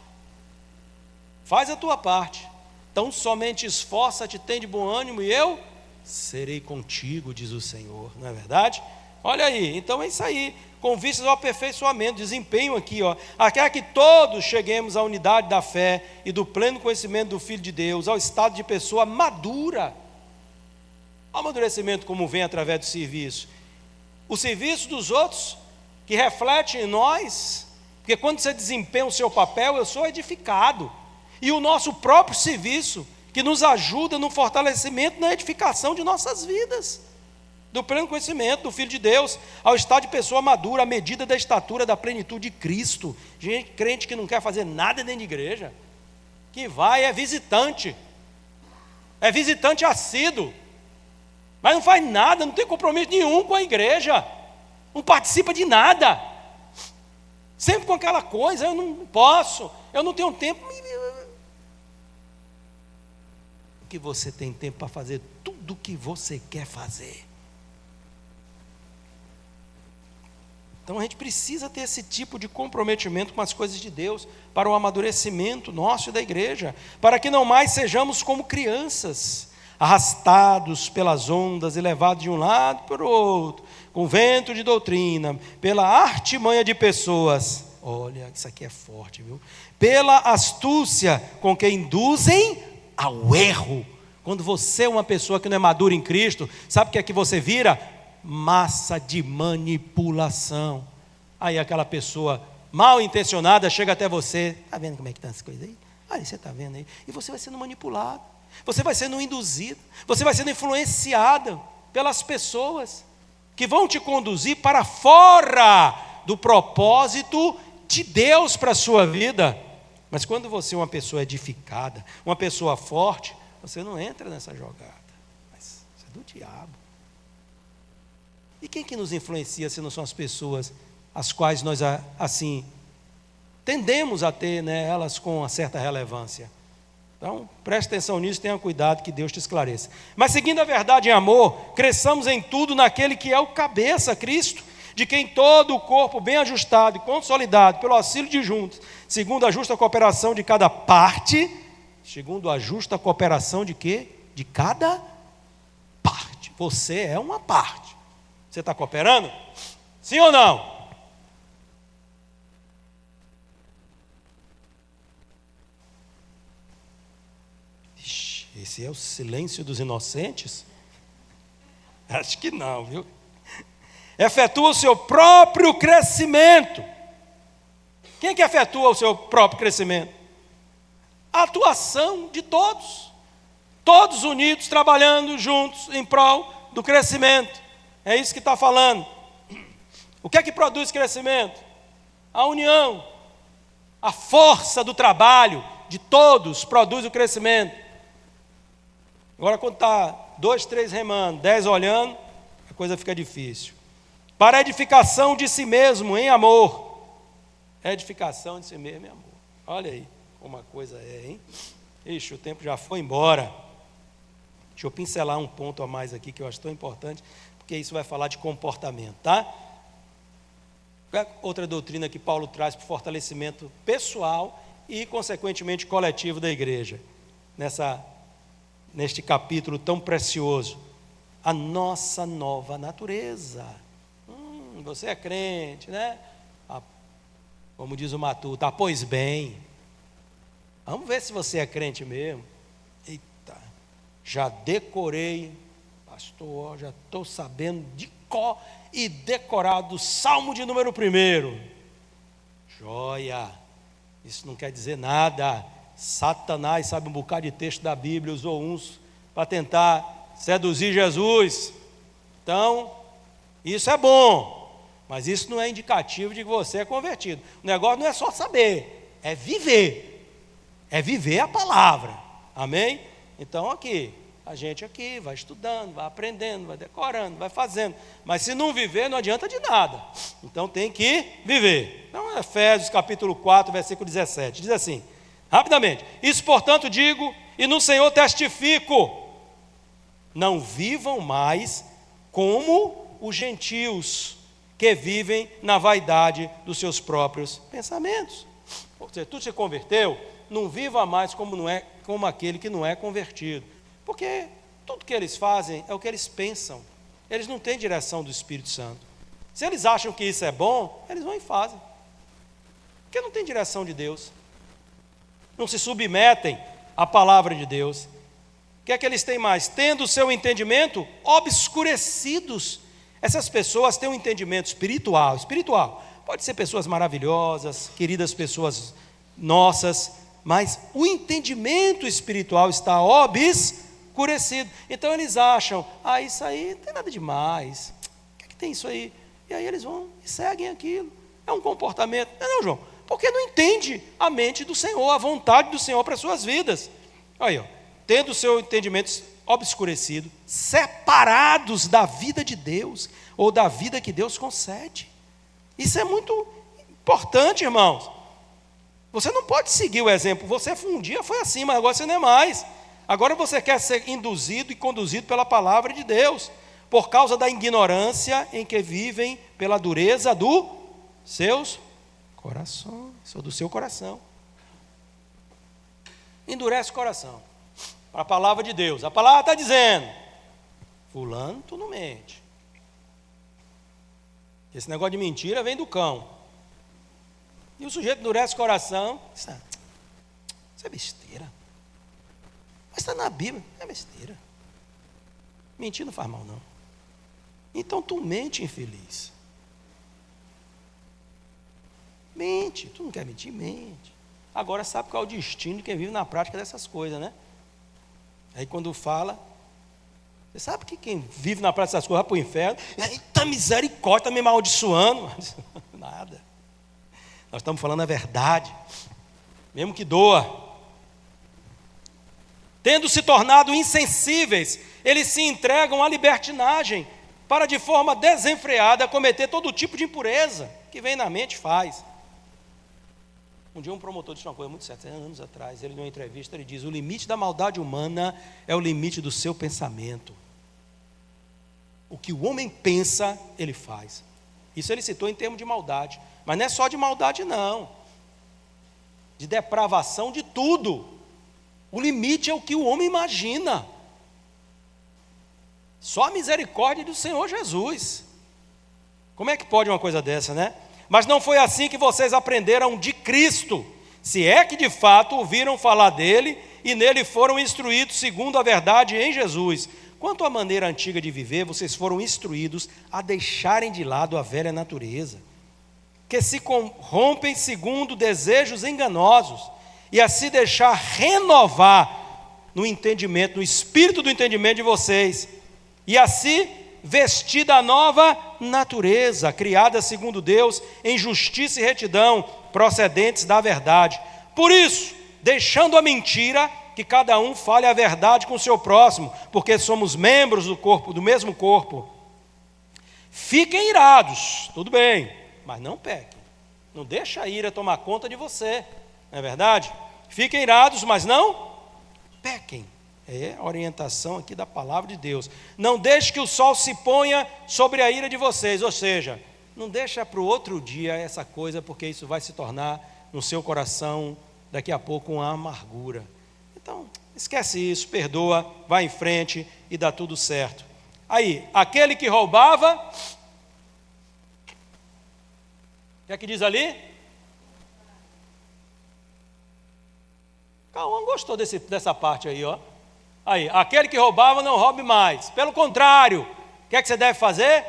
Faz a tua parte. Então somente esforça-te, tem de bom ânimo, e eu serei contigo, diz o Senhor. Não é verdade? Olha aí, então é isso aí. Com vistas ao aperfeiçoamento, desempenho aqui, quer que todos cheguemos à unidade da fé e do pleno conhecimento do Filho de Deus, ao estado de pessoa madura. O amadurecimento como vem através do serviço. O serviço dos outros, que reflete em nós, porque quando você desempenha o seu papel, eu sou edificado. E o nosso próprio serviço, que nos ajuda no fortalecimento, na edificação de nossas vidas, do pleno conhecimento do Filho de Deus, ao estado de pessoa madura, à medida da estatura da plenitude de Cristo. Gente, crente que não quer fazer nada dentro de igreja, que vai, é visitante assíduo, mas não faz nada, não tem compromisso nenhum com a igreja, não participa de nada, sempre com aquela coisa, eu não posso, eu não tenho tempo. Que você tem tempo para fazer tudo o que você quer fazer. Então a gente precisa ter esse tipo de comprometimento com as coisas de Deus, para o amadurecimento nosso e da igreja, para que não mais sejamos como crianças, arrastados pelas ondas e levados de um lado para o outro, com vento de doutrina, pela artimanha de pessoas. Olha, isso aqui é forte, viu? Pela astúcia com que induzem ao erro. Quando você é uma pessoa que não é madura em Cristo, sabe o que é que você vira? Massa de manipulação. Aí aquela pessoa mal intencionada chega até você. Está vendo como é que estão as coisas aí? Aí você está vendo aí. E você vai sendo manipulado. Você vai sendo induzido. Você vai sendo influenciado pelas pessoas que vão te conduzir para fora do propósito de Deus para a sua vida. Mas quando você é uma pessoa edificada, uma pessoa forte, você não entra nessa jogada. Mas isso é do diabo. E quem que nos influencia se não são as pessoas as quais nós, assim, tendemos a ter, né, elas com uma certa relevância? Então, preste atenção nisso, tenha cuidado, que Deus te esclareça. Mas seguindo a verdade em amor, cresçamos em tudo naquele que é o cabeça, Cristo, de quem todo o corpo bem ajustado e consolidado pelo auxílio de juntos, segundo a justa cooperação de cada parte, segundo a justa cooperação de quê? De cada parte. Você é uma parte. Você está cooperando? Sim ou não? Esse é o silêncio dos inocentes? Acho que não, viu? Efetua o seu próprio crescimento. Quem é que efetua o seu próprio crescimento? A atuação de todos. Todos unidos, trabalhando juntos em prol do crescimento. É isso que está falando. O que é que produz crescimento? A união. A força do trabalho de todos produz o crescimento. Agora, quando está 2, 3 remando, 10 olhando, a coisa fica difícil. Para a edificação de si mesmo em amor. Edificação de si mesmo em amor. Olha aí como a coisa é, hein? Ixi, o tempo já foi embora. Deixa eu pincelar um ponto a mais aqui que eu acho tão importante, porque isso vai falar de comportamento, tá? Outra doutrina que Paulo traz para o fortalecimento pessoal e, consequentemente, coletivo da igreja, neste capítulo tão precioso? A nossa nova natureza. Você é crente, né? Como diz o Matuto, pois bem. Vamos ver se você é crente mesmo. Eita, já decorei, pastor, já estou sabendo de cor e decorado o Salmo de número 1. Joia, isso não quer dizer nada. Satanás sabe um bocado de texto da Bíblia, usou uns para tentar seduzir Jesus. Então, isso é bom, mas isso não é indicativo de que você é convertido. O negócio não é só saber, é viver. É viver a palavra, amém? Então a gente aqui vai estudando, vai aprendendo, vai decorando, vai fazendo, mas se não viver não adianta de nada, então tem que viver. Então Efésios capítulo 4, versículo 17, diz assim, rapidamente, isso portanto digo, e no Senhor testifico, não vivam mais como os gentios, que vivem na vaidade dos seus próprios pensamentos. Ou seja, tu se converteu, não viva mais como aquele que não é convertido, porque tudo que eles fazem é o que eles pensam, eles não têm direção do Espírito Santo. Se eles acham que isso é bom, eles vão e fazem, porque não tem direção de Deus, não se submetem à palavra de Deus. O que é que eles têm mais? Tendo o seu entendimento obscurecidos. Essas pessoas têm um entendimento espiritual, pode ser pessoas maravilhosas, queridas pessoas nossas, mas o entendimento espiritual está obscurecido. Então eles acham, isso aí não tem nada demais, o que tem isso aí? E aí eles vão e seguem aquilo, é um comportamento, não, João, porque não entende a mente do Senhor, a vontade do Senhor para as suas vidas. Aí, tendo o seu entendimento obscurecido, separados da vida de Deus, ou da vida que Deus concede. Isso é muito importante, irmãos. Você não pode seguir o exemplo, você um dia foi assim, mas agora você não é mais. Agora você quer ser induzido e conduzido pela palavra de Deus, por causa da ignorância em que vivem, pela dureza dos seus corações, ou do seu coração. Endurece o coração para a palavra de Deus. A palavra está dizendo, fulano, tu não mente. Esse negócio de mentira vem do cão. E o sujeito endurece o coração, isso é besteira. Mas está na Bíblia, é besteira. Mentir não faz mal, não. Então tu mente, infeliz. Mente, tu não quer mentir, mente. Agora sabe qual é o destino de quem vive na prática dessas coisas, né? Aí quando fala, você sabe que quem vive na prática dessas coisas vai para o inferno, eita misericórdia, está me amaldiçoando. Nada. Nós estamos falando a verdade, mesmo que doa. Tendo se tornado insensíveis, eles se entregam à libertinagem, para de forma desenfreada cometer todo tipo de impureza que vem na mente e faz. Um dia um promotor disse uma coisa muito certa, anos atrás, ele numa entrevista, ele diz, o limite da maldade humana é o limite do seu pensamento. O que o homem pensa, ele faz. Isso ele citou em termos de maldade, mas não é só de maldade não, de depravação de tudo. O limite é o que o homem imagina. Só a misericórdia do Senhor Jesus. Como é que pode uma coisa dessa, né? Mas não foi assim que vocês aprenderam de Cristo, se é que de fato ouviram falar dele e nele foram instruídos segundo a verdade em Jesus. Quanto à maneira antiga de viver, vocês foram instruídos a deixarem de lado a velha natureza, que se corrompem segundo desejos enganosos, e a se deixar renovar no entendimento, no espírito do entendimento de vocês, e assim vestir da nova natureza, criada segundo Deus, em justiça e retidão, procedentes da verdade. Por isso, deixando a mentira, que cada um fale a verdade com o seu próximo, porque somos membros do corpo, do mesmo corpo. Fiquem irados, tudo bem, mas não pequem. Não deixa a ira tomar conta de você, não é verdade? Fiquem irados, mas não pequem. É a orientação aqui da palavra de Deus. Não deixe que o sol se ponha sobre a ira de vocês, ou seja, não deixa para o outro dia essa coisa, porque isso vai se tornar no seu coração daqui a pouco uma amargura. Então, esquece isso, perdoa, vai em frente e dá tudo certo. Aí, aquele que roubava, o que é que diz ali? Cauã gostou dessa parte aí, ó. Aí, aquele que roubava, não roube mais. Pelo contrário, o que é que você deve fazer?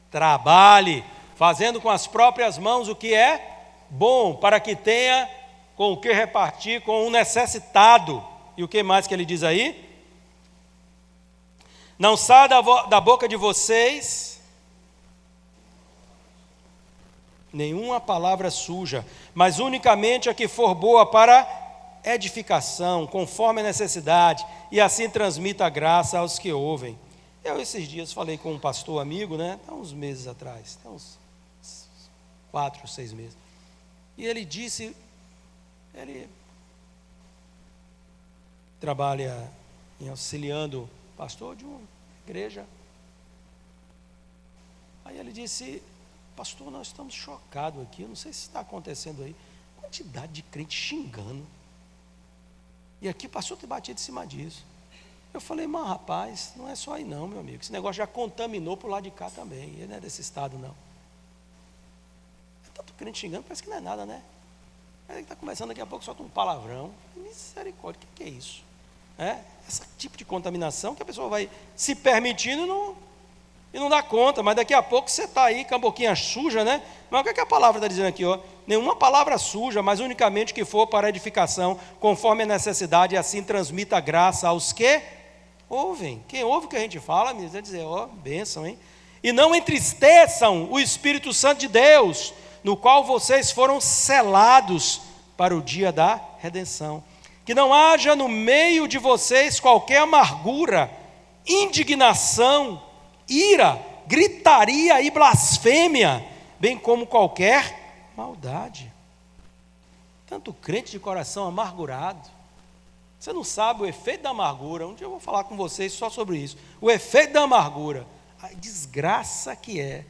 Trabalhe, fazendo com as próprias mãos o que é bom, para que tenha com o que repartir com o necessitado. E o que mais que ele diz aí? Não saia da boca de vocês nenhuma palavra suja, mas unicamente a que for boa para edificação, conforme a necessidade, e assim transmita a graça aos que ouvem. Eu esses dias falei com um pastor amigo, há uns meses atrás, há uns 4 ou 6 meses, e ele disse, ele trabalha auxiliando pastor de uma igreja. Aí ele disse, pastor, nós estamos chocados aqui, eu não sei se está acontecendo aí, quantidade de crente xingando, e aqui o pastor tem batido em cima disso. Eu falei, mas rapaz, não é só aí não, meu amigo, esse negócio já contaminou para o lado de cá também, ele não é desse estado não. É tanto crente xingando, parece que não é nada, né? Aí ele está começando daqui a pouco, solta um palavrão, misericórdia, o que é isso? Esse tipo de contaminação que a pessoa vai se permitindo e não dá conta, mas daqui a pouco você está aí com a boquinha suja, né? Mas o que a palavra está dizendo aqui? Nenhuma palavra suja, mas unicamente que for para edificação, conforme a necessidade, e assim transmita a graça aos que ouvem. Quem ouve o que a gente fala, vai dizer, bênção, hein? E não entristeçam o Espírito Santo de Deus, no qual vocês foram selados para o dia da redenção. Que não haja no meio de vocês qualquer amargura, indignação, ira, gritaria e blasfêmia, bem como qualquer maldade. Tanto crente de coração amargurado, você não sabe o efeito da amargura. Um dia eu vou falar com vocês só sobre isso. O efeito da amargura, a desgraça que é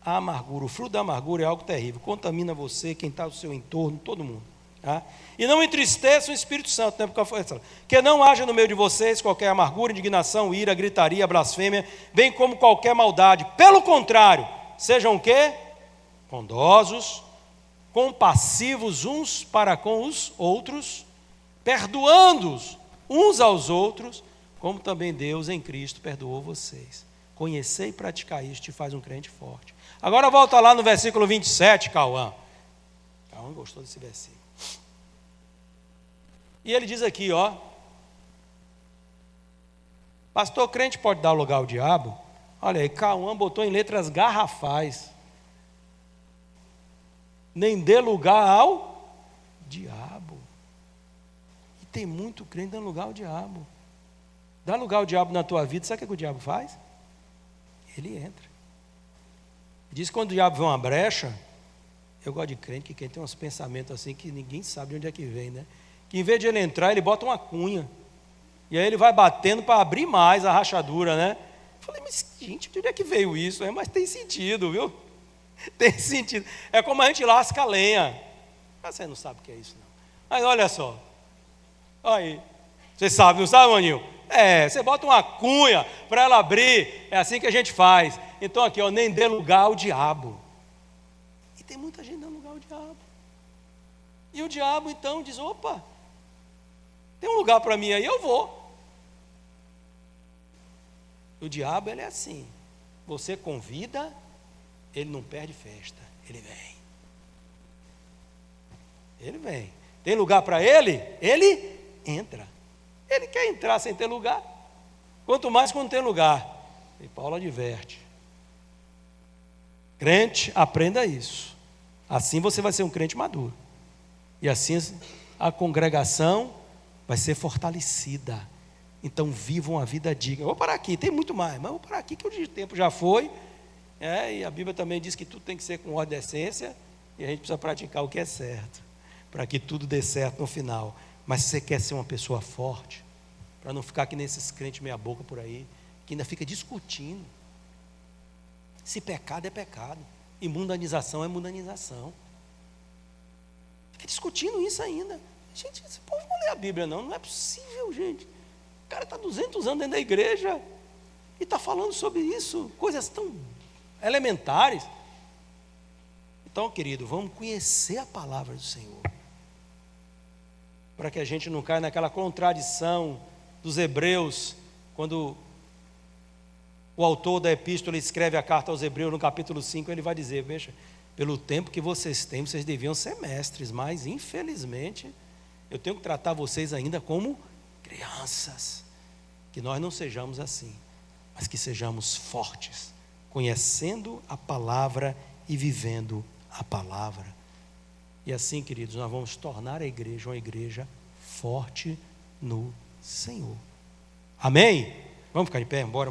a amargura. O fruto da amargura é algo terrível, contamina você, quem está ao seu entorno, todo mundo. E não entristeça o Espírito Santo, né? Que não haja no meio de vocês qualquer amargura, indignação, ira, gritaria, blasfêmia, bem como qualquer maldade. Pelo contrário, sejam o quê? Bondosos, compassivos uns para com os outros, perdoando-os uns aos outros, como também Deus em Cristo perdoou vocês. Conhecer e praticar isso te faz um crente forte. Agora volta lá no versículo 27, Cauã. Cauã gostou desse versículo. E ele diz aqui, pastor, crente pode dar lugar ao diabo? Olha aí, Cauã botou em letras garrafais. Nem dê lugar ao diabo. E tem muito crente dando lugar ao diabo. Dá lugar ao diabo na tua vida, sabe o que o diabo faz? Ele entra. Diz que quando o diabo vê uma brecha, eu gosto de crente, que quem tem uns pensamentos assim, que ninguém sabe de onde é que vem, né? Que em vez de ele entrar, ele bota uma cunha. E aí ele vai batendo para abrir mais a rachadura, né? Eu falei, mas gente, de onde é que veio isso? Mas tem sentido, viu? Tem sentido. É como a gente lasca a lenha. Mas você não sabe o que é isso, não. Mas olha só. Aí. Você sabe, não sabe, maninho? Você bota uma cunha para ela abrir. É assim que a gente faz. Então aqui, nem dê lugar ao diabo. E tem muita gente dando lugar ao diabo. E o diabo então diz, opa, tem um lugar para mim aí, eu vou. O diabo, ele é assim. Você convida, ele não perde festa. Ele vem. Ele vem. Tem lugar para ele? Ele entra. Ele quer entrar sem ter lugar. Quanto mais quando tem lugar. E Paulo adverte. Crente, aprenda isso. Assim você vai ser um crente maduro. E assim a congregação vai ser fortalecida. Então vivam a vida digna. Eu vou parar aqui, tem muito mais, mas eu vou parar aqui que o tempo já foi. E a Bíblia também diz que tudo tem que ser com ordem e decência. E a gente precisa praticar o que é certo, para que tudo dê certo no final. Mas se você quer ser uma pessoa forte, para não ficar que nesses crentes meia boca por aí, que ainda fica discutindo se pecado é pecado e mundanização é mundanização. Fica discutindo isso ainda. Gente, esse povo não lê a Bíblia, não é possível, gente. O cara está 200 anos dentro da igreja e está falando sobre isso, coisas tão elementares. Então, querido, vamos conhecer a palavra do Senhor, para que a gente não caia naquela contradição dos hebreus, quando o autor da epístola escreve a carta aos hebreus no capítulo 5, ele vai dizer, veja, pelo tempo que vocês têm, vocês deviam ser mestres, mas infelizmente eu tenho que tratar vocês ainda como crianças. Que nós não sejamos assim, mas que sejamos fortes, conhecendo a palavra e vivendo a palavra. E assim, queridos, nós vamos tornar a igreja uma igreja forte no Senhor. Amém? Vamos ficar de pé? Bora.